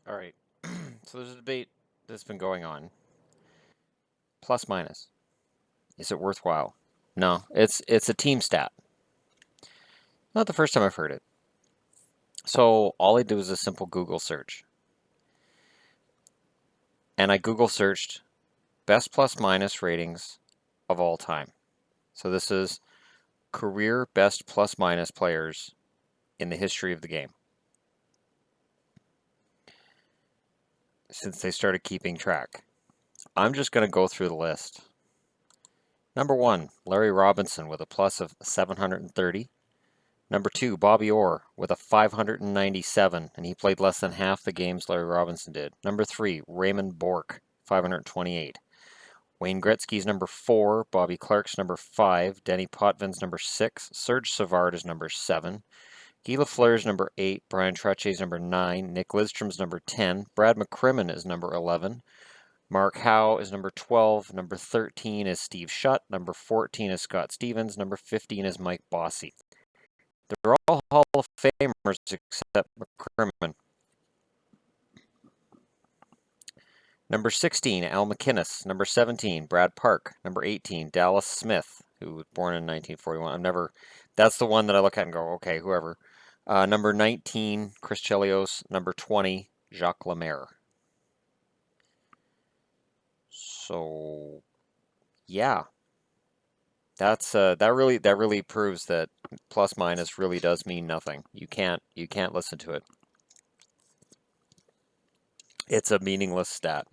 All right. So there's a debate that's been going on. Plus minus. Is it worthwhile? No, it's a team stat. Not the first time I've heard it. So all I do is a simple Google search. And I Google searched best plus minus ratings of all time. So this is career best plus minus players in the history of the game since they started keeping track. I'm just going to go through the list. Number 1, Larry Robinson with a plus of 730. Number 2, Bobby Orr with a 597, and he played less than half the games Larry Robinson did. Number 3, Raymond Bourque, 528. Wayne Gretzky's number 4, Bobby Clark's number 5, Denny Potvin's number 6, Serge Savard is number 7, Guy Lafleur's number 8, Brian Trottié's number 9, Nick Lidstrom's number 10, Brad McCrimmon is number 11, Mark Howe is number 12, number 13 is Steve Shutt, number 14 is Scott Stevens, number 15 is Mike Bossy. They're all Hall of Famers except McCrimmon. Number 16, Al MacInnis. Number 17, Brad Park. Number 18, Dallas Smith, who was born in 1941. That's the one that I look at and go, okay, whoever. Number 19, Chris Chelios. Number 20, Jacques Lemaire. So, yeah, that really proves that plus minus really does mean nothing. You can't listen to it. It's a meaningless stat.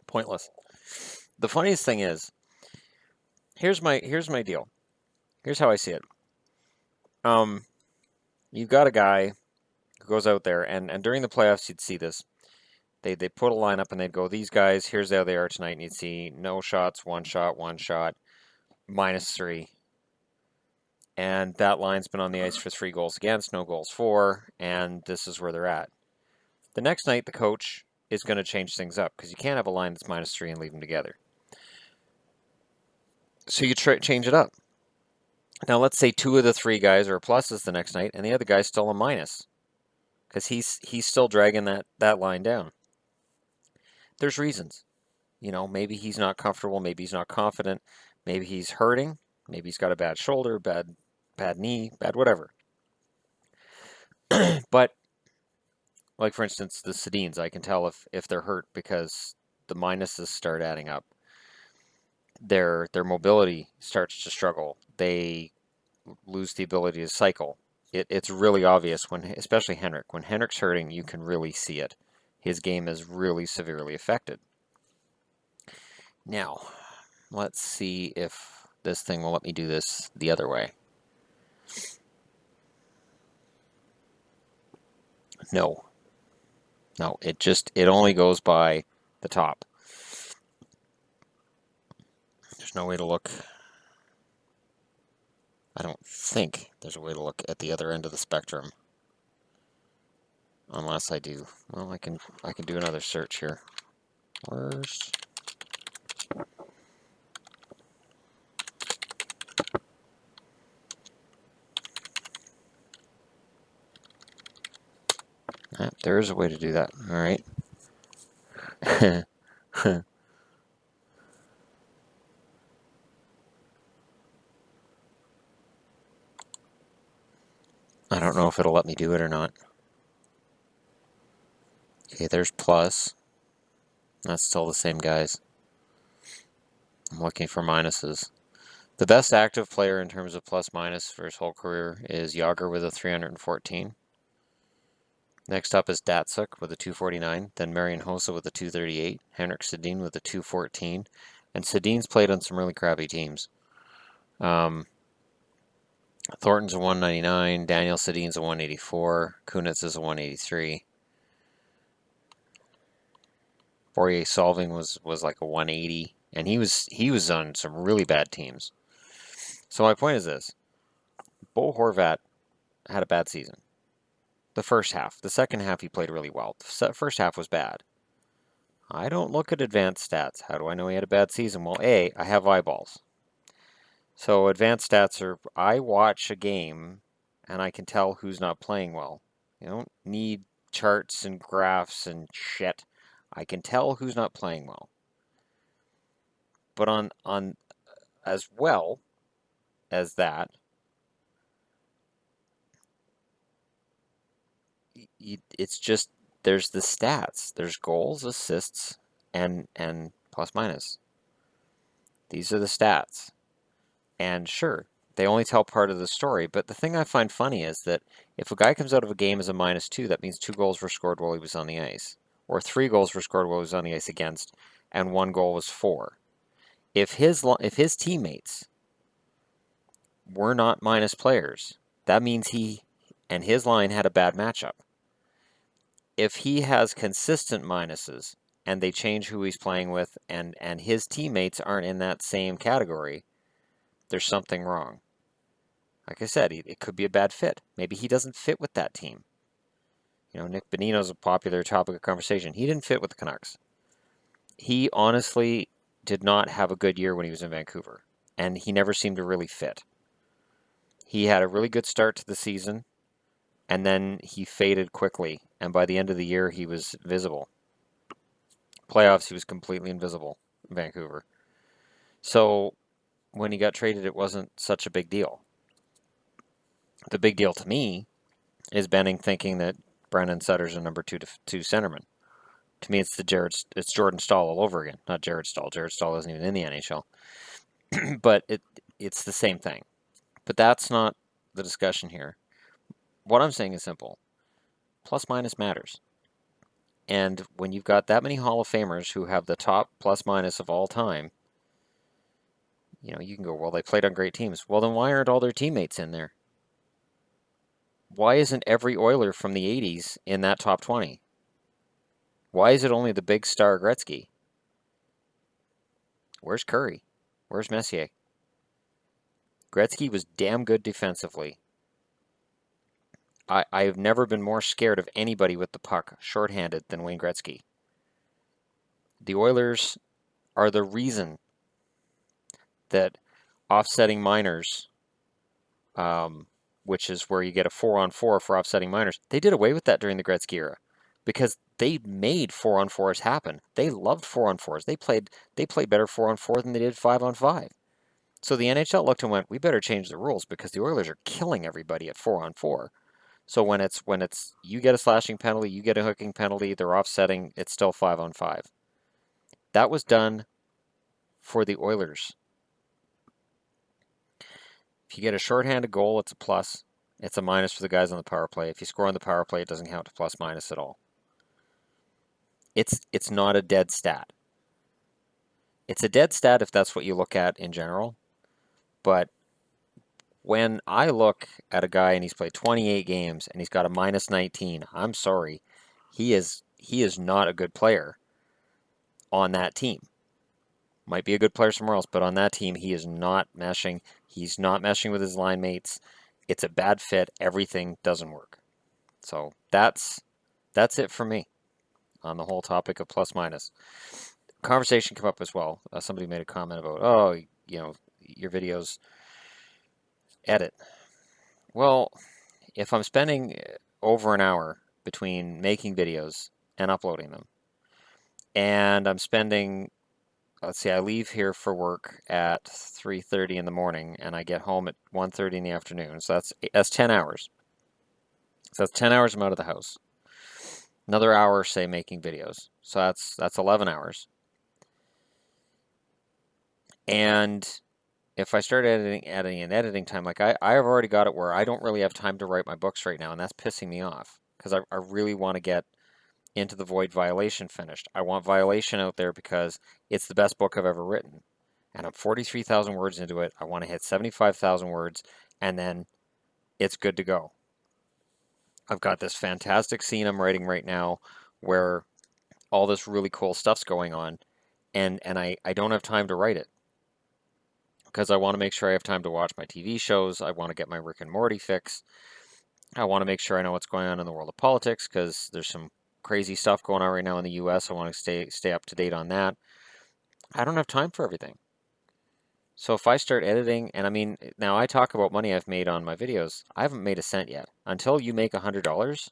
Pointless. The funniest thing is, here's my deal. Here's how I see it. You've got a guy who goes out there, and during the playoffs, you'd see this. They put a lineup and they'd go, these guys, here's how they are tonight, and you'd see no shots, one shot, -3. And that line's been on the ice for 3 goals against, no goals for, and this is where they're at. The next night, the coach is going to change things up because you can't have a line that's -3 and leave them together. So you change it up. Now let's say 2 of the 3 guys are pluses the next night, and the other guy's still a minus because he's still dragging that line down. There's reasons. Maybe he's not comfortable, maybe he's not confident, maybe he's hurting, maybe he's got a bad shoulder, bad knee, bad whatever. But like for instance, the Sedins, I can tell if they're hurt because the minuses start adding up. Their mobility starts to struggle. They lose the ability to cycle. It's really obvious when, especially Henrik, when Henrik's hurting, you can really see it. His game is really severely affected. Now, let's see if this thing will let me do this the other way. No, it only goes by the top. There's no way to look. I don't think there's a way to look at the other end of the spectrum. Unless I do. Well, I can do another search here. Where's... there is a way to do that. All right. I don't know if it'll let me do it or not. Okay, there's plus. That's still the same guys. I'm looking for minuses. The best active player in terms of plus minus for his whole career is Yager with a 314. Next up is Datsuk with a 249, then Marian Hossa with a 238, Henrik Sedin with a 214, and Sedin's played on some really crappy teams. Thornton's a 199, Daniel Sedin's a 184, Kunitz is a 183. Borje Solving was like a 180, and he was on some really bad teams. So my point is this: Bo Horvat had a bad season. The first half. The second half he played really well. The first half was bad. I don't look at advanced stats. How do I know he had a bad season? Well, A, I have eyeballs. So advanced stats are, I watch a game and I can tell who's not playing well. You don't need charts and graphs and shit. I can tell who's not playing well. But on as well as that, it's just there's the stats. There's goals, assists, and plus minus. These are the stats. And sure, they only tell part of the story, but the thing I find funny is that if a guy comes out of a game as a -2, that means 2 goals were scored while he was on the ice, or 3 goals were scored while he was on the ice against, and 1 goal was for. If his teammates were not minus players, that means he and his line had a bad matchup. If he has consistent minuses and they change who he's playing with and his teammates aren't in that same category, there's something wrong. Like I said, it could be a bad fit. Maybe he doesn't fit with that team. You know, Nick Bonino's a popular topic of conversation. He didn't fit with the Canucks. He honestly did not have a good year when he was in Vancouver, and he never seemed to really fit. He had a really good start to the season, and then he faded quickly, and by the end of the year, he was visible. Playoffs, he was completely invisible in Vancouver. So when he got traded, it wasn't such a big deal. The big deal to me is Benning thinking that Brandon Sutter's a number two centerman. To me, it's Jordan Staal all over again. Not Jared Staal. Jared Staal isn't even in the NHL. But it's the same thing. But that's not the discussion here. What I'm saying is simple. Plus minus matters. And when you've got that many Hall of Famers who have the top plus minus of all time, you know, you can go, well, they played on great teams. Well, then why aren't all their teammates in there? Why isn't every Oiler from the 80s in that top 20? Why is it only the big star Gretzky? Where's Curry? Where's Messier? Gretzky was damn good defensively. I have never been more scared of anybody with the puck shorthanded than Wayne Gretzky. The Oilers are the reason that offsetting minors, which is where you get a 4-on-4 for offsetting minors, they did away with that during the Gretzky era because they made 4-on-4s happen. They loved 4-on-4s. They played better 4-on-4 than they did 5-on-5. So the NHL looked and went, we better change the rules because the Oilers are killing everybody at 4-on-4. So when it's you get a slashing penalty, you get a hooking penalty, they're offsetting, it's still 5-on-5. That was done for the Oilers. If you get a shorthanded goal, it's a plus. It's a minus for the guys on the power play. If you score on the power play, it doesn't count to plus minus at all. It's not a dead stat. It's a dead stat if that's what you look at in general. But when I look at a guy and he's played 28 games and he's got a -19, I'm sorry. He is not a good player on that team. Might be a good player somewhere else, but on that team, he is not meshing. He's not meshing with his line mates. It's a bad fit. Everything doesn't work. So that's it for me on the whole topic of plus minus. Conversation came up as well. Somebody made a comment about, oh, you know, your videos edit. Well, if I'm spending over an hour between making videos and uploading them, and I'm spending, let's see, I leave here for work at 3:30 in the morning, and I get home at 1:30 in the afternoon, so that's 10 hours. So that's 10 hours I'm out of the house. Another hour, say, making videos. So that's 11 hours. And if I start adding in editing time, like I've already got it where I don't really have time to write my books right now, and that's pissing me off because I really want to get Into the Void Violation finished. I want Violation out there because it's the best book I've ever written. And I'm 43,000 words into it. I want to hit 75,000 words, and then it's good to go. I've got this fantastic scene I'm writing right now where all this really cool stuff's going on, and I don't have time to write it because I want to make sure I have time to watch my TV shows. I want to get my Rick and Morty fix. I want to make sure I know what's going on in the world of politics because there's some crazy stuff going on right now in the U.S. I want to stay up to date on that. I don't have time for everything. So if I start editing, and I mean, now I talk about money I've made on my videos. I haven't made a cent yet. Until you make $100,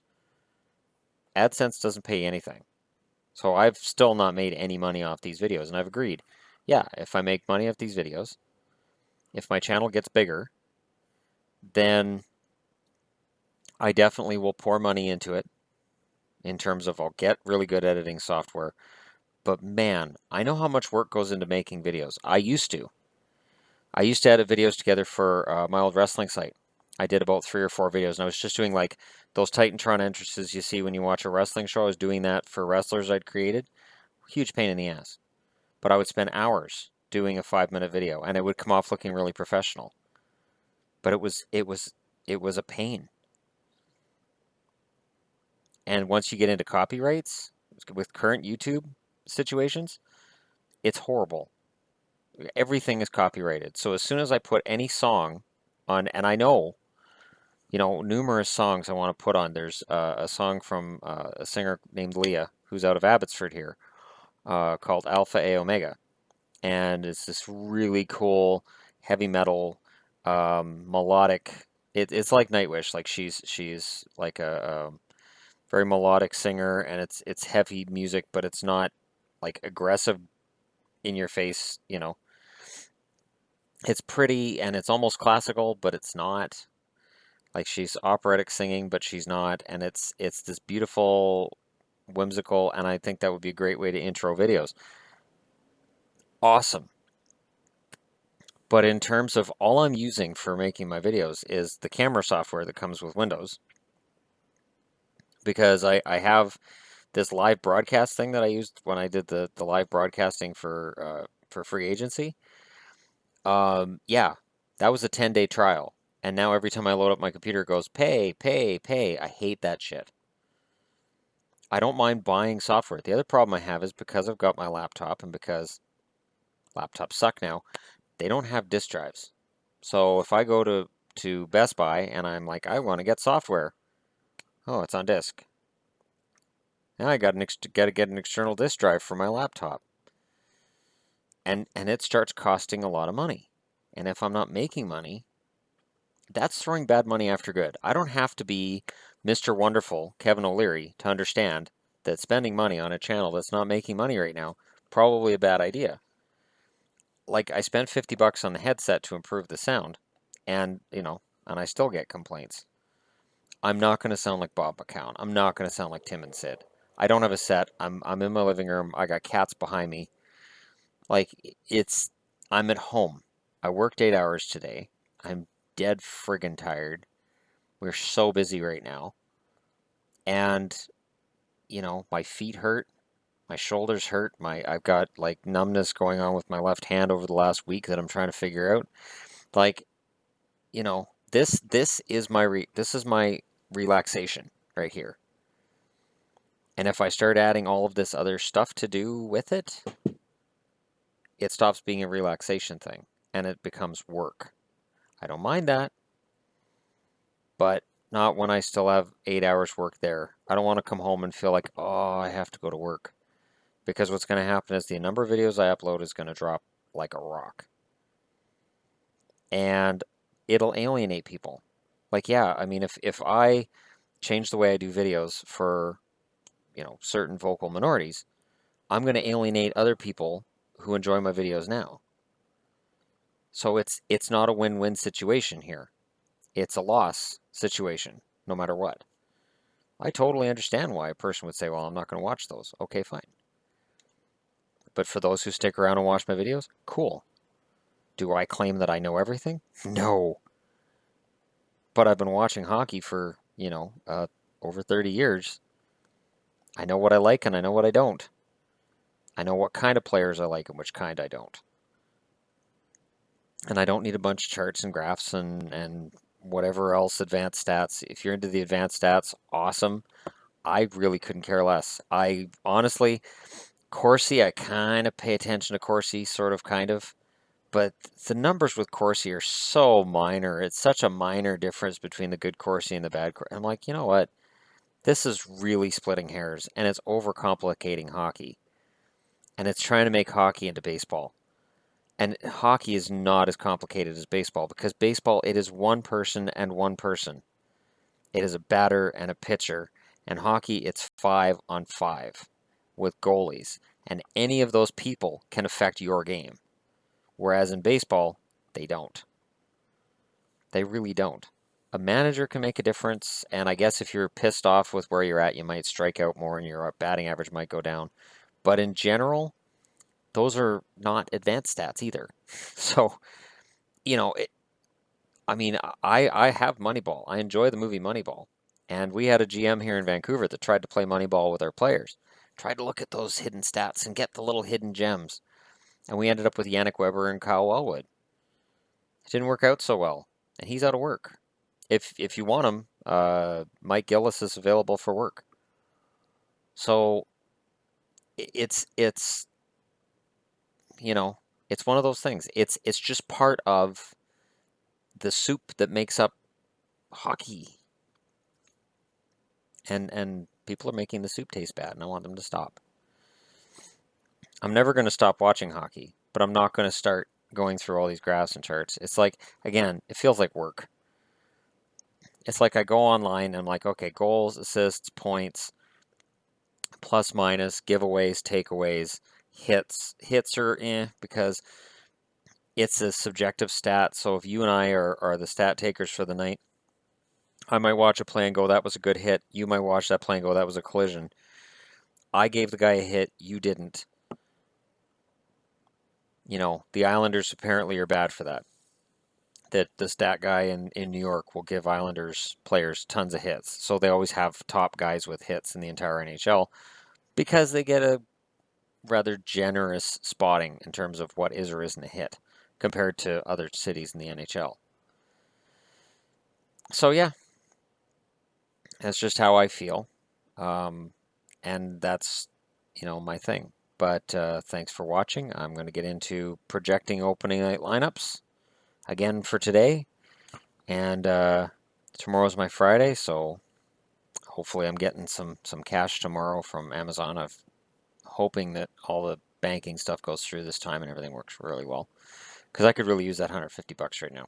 AdSense doesn't pay anything. So I've still not made any money off these videos, and I've agreed, yeah, if I make money off these videos, if my channel gets bigger, then I definitely will pour money into it in terms of I'll get really good editing software. But man, I know how much work goes into making videos. I used to. I used to edit videos together for my old wrestling site. I did about 3 or 4 videos, and I was just doing like those Titantron entrances you see when you watch a wrestling show. I was doing that for wrestlers I'd created. Huge pain in the ass. But I would spend hours doing a 5-minute video, and it would come off looking really professional. But it was a pain. And once you get into copyrights with current YouTube situations, it's horrible. Everything is copyrighted. So as soon as I put any song on, and I know, numerous songs I want to put on. There's a song from a singer named Leah, who's out of Abbotsford here, called Alpha A Omega. And it's this really cool heavy metal, melodic. It's like Nightwish. Like she's like a very melodic singer, and it's heavy music, but it's not like aggressive in your face. It's pretty and it's almost classical, but it's not. Like she's operatic singing, but she's not, and it's this beautiful, whimsical, and I think that would be a great way to intro videos. Awesome. But in terms of all I'm using for making my videos is the camera software that comes with Windows, because I have this live broadcast thing that I used when I did the live broadcasting for free agency. Yeah, that was a 10-day trial. And now every time I load up my computer, it goes, pay, pay, pay. I hate that shit. I don't mind buying software. The other problem I have is because I've got my laptop and because laptops suck now, they don't have disk drives. So if I go to Best Buy and I'm like, I want to get software. Oh, it's on disk. Now I got to get an external disk drive for my laptop. And it starts costing a lot of money. And if I'm not making money, that's throwing bad money after good. I don't have to be Mr. Wonderful, Kevin O'Leary, to understand that spending money on a channel that's not making money right now, probably a bad idea. Like I spent $50 on the headset to improve the sound, and and I still get complaints. I'm not going to sound like Bob McCown. I'm not going to sound like Tim and Sid. I don't have a set. I'm in my living room. I got cats behind me. Like I'm at home. I worked 8 hours today. I'm dead friggin' tired. We're so busy right now. And, my feet hurt. My shoulders hurt. I've got like numbness going on with my left hand over the last week that I'm trying to figure out. Like, this is my relaxation right here. And if I start adding all of this other stuff to do with it, it stops being a relaxation thing and it becomes work. I don't mind that, but not when I still have 8 hours work there. I don't want to come home and feel like, oh, I have to go to work. Because what's going to happen is the number of videos I upload is going to drop like a rock. And it'll alienate people. Like, yeah, I mean, if I change the way I do videos for, certain vocal minorities, I'm going to alienate other people who enjoy my videos now. So it's not a win-win situation here. It's a loss situation, no matter what. I totally understand why a person would say, well, I'm not going to watch those. Okay, fine. But for those who stick around and watch my videos, cool. Do I claim that I know everything? No. But I've been watching hockey for, over 30 years. I know what I like and I know what I don't. I know what kind of players I like and which kind I don't. And I don't need a bunch of charts and graphs and whatever else advanced stats. If you're into the advanced stats, awesome. I really couldn't care less. I honestly, Corsi, I kind of pay attention to Corsi, sort of, kind of. But the numbers with Corsi are so minor. It's such a minor difference between the good Corsi and the bad Corsi. I'm like, you know what? This is really splitting hairs, and it's overcomplicating hockey. And it's trying to make hockey into baseball. And hockey is not as complicated as baseball, because baseball, it is one person and one person. It is a batter and a pitcher, And hockey, it's 5-on-5 with goalies. And any of those people can affect your game. Whereas in baseball, they don't. They really don't. A manager can make a difference, and I guess if you're pissed off with where you're at, you might strike out more and your batting average might go down. But in general, those are not advanced stats either. So, you know, I have Moneyball. I enjoy the movie Moneyball. And we had a GM here in Vancouver that tried to play Moneyball with our players. Tried to look at those hidden stats and get the little hidden gems. And we ended up with Yannick Weber and Kyle Wellwood. It didn't work out so well. And he's out of work. If you want him, Mike Gillis is available for work. So it's it's one of those things. It's just part of the soup that makes up hockey. And people are making the soup taste bad, and I want them to stop. I'm never going to stop watching hockey, but I'm not going to start going through all these graphs and charts. It's like, again, it feels like work. It's like I go online and I'm like, okay, goals, assists, points, plus minus, giveaways, takeaways, hits. Hits are because it's a subjective stat. So if you and I are the stat takers for the night, I might watch a play and go, that was a good hit. You might watch that play and go, that was a collision. I gave the guy a hit, you didn't. The Islanders apparently are bad for that. That the stat guy in New York will give Islanders players tons of hits. So they always have top guys with hits in the entire NHL because they get a rather generous spotting in terms of what is or isn't a hit compared to other cities in the NHL. So yeah, that's just how I feel. And that's, my thing. But thanks for watching. I'm going to get into projecting opening night lineups again for today. And tomorrow's my Friday, so hopefully I'm getting some cash tomorrow from Amazon. I'm hoping that all the banking stuff goes through this time and everything works really well. Because I could really use that $150 right now.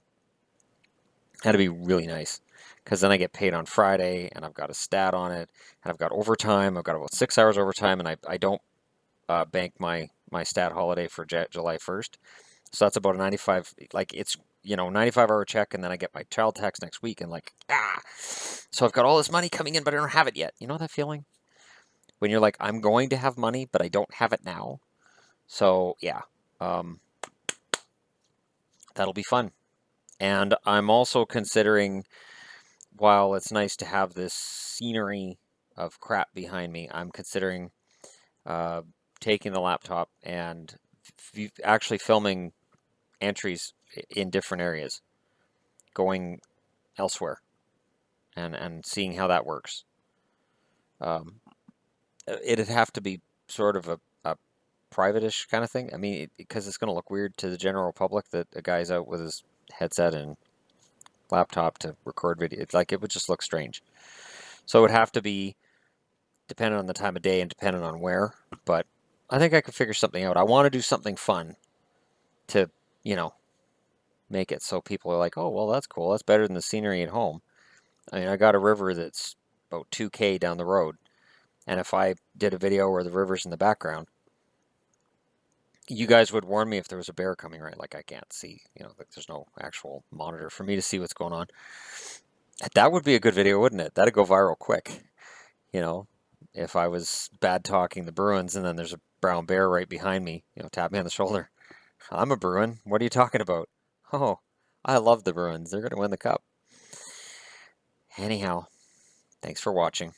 That'd be really nice. Because then I get paid on Friday, and I've got a stat on it, and I've got overtime. I've got about 6 hours overtime, and I don't bank my stat holiday for July 1st. So that's about a 95, like it's, 95-hour check, and then I get my child tax next week, and so I've got all this money coming in, but I don't have it yet. You know that feeling? When you're like, I'm going to have money, but I don't have it now. So, yeah, that'll be fun. And I'm also considering, while it's nice to have this scenery of crap behind me, I'm considering taking the laptop and actually filming entries in different areas, going elsewhere, and seeing how that works. It'd have to be sort of a private-ish kind of thing. I mean, because it's going to look weird to the general public that a guy's out with his headset and laptop to record video. It's like, it would just look strange. So it would have to be dependent on the time of day and dependent on where. But I think I could figure something out. I want to do something fun to, make it so people are like, oh, well, that's cool. That's better than the scenery at home. I mean, I got a river that's about 2K down the road. And if I did a video where the river's in the background, you guys would warn me if there was a bear coming, right? Like I can't see, like there's no actual monitor for me to see what's going on. That would be a good video, wouldn't it? That'd go viral quick. If I was bad talking the Bruins and then there's a brown bear right behind me, tap me on the shoulder. I'm a Bruin. What are you talking about? Oh, I love the Bruins. They're going to win the cup. Anyhow, thanks for watching.